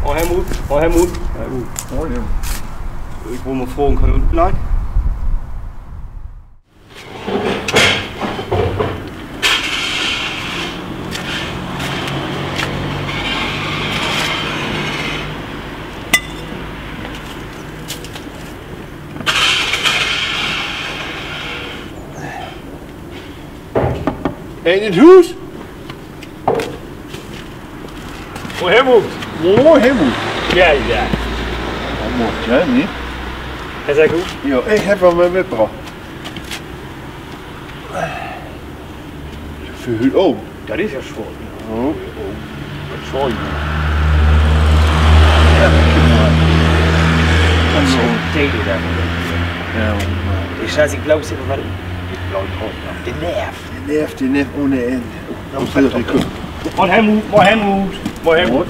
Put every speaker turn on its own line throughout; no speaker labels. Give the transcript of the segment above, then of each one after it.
Oh Helmut, oh Helmut.
Moin.
Ich wollte mal fragen, kann ich unten bleiben?
In het huis?
Oh Helmut.
Oh, Helmut.
Ja, ja.
Dat mocht jij niet.
Is dat goed?
Ja, ik heb wel mijn mitgebracht. Veel ook.
Dat is ja schoon.
Oh.
Sorry.
Ja,
Dat is zo'n tegen daar.
ja,
Ich scheiße, ich glaube, es ist immer weiter. Ich glaube, der Nerv.
die nerft die net ohne Ende. Dat is heel goed.
Moin Helmut, moin Helmut. Moin Helmut.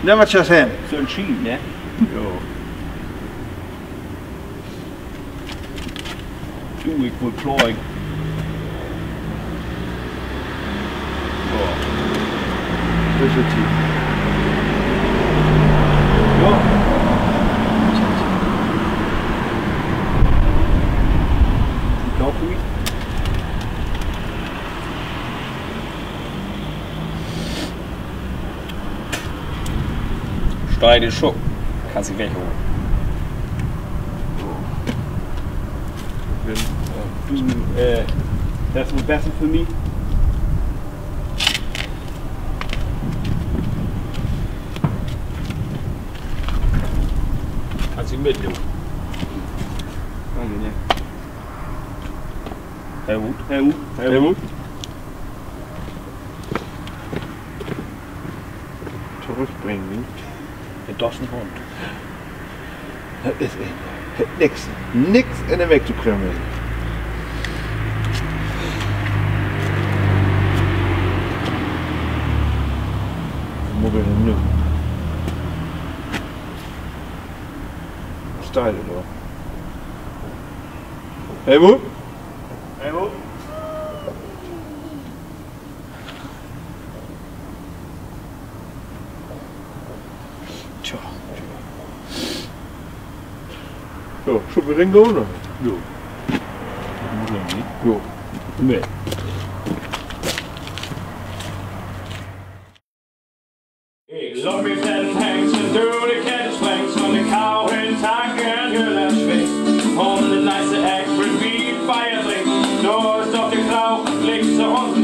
Nou, wat zou zijn?
So entschieden, ne?
Ja.
Du, ich will Ploy.
Dat is het hier.
Ja. Glaub du mich? Steine Schuck. Kannst du wegholen. Du, das wird besser für mich. Kannst du mitnehmen. Danke, ne? Helmut, Helmut, Helmut.
Terugbrengen.
Der Doschenhund.
Het is niks. Niks in de weg te kruimen. Moet ik hem nu? Sta je er nog? Helmut?
Helmut.
Tja. Zo, zullen we erin gaan?
Jo. Moet ik niet.
Jo.
Nee. Love me fat hanks and dirty cat swanks on the cow and tiger and her last face. On the nice act with me fire lake. Doors of the cloud, licks on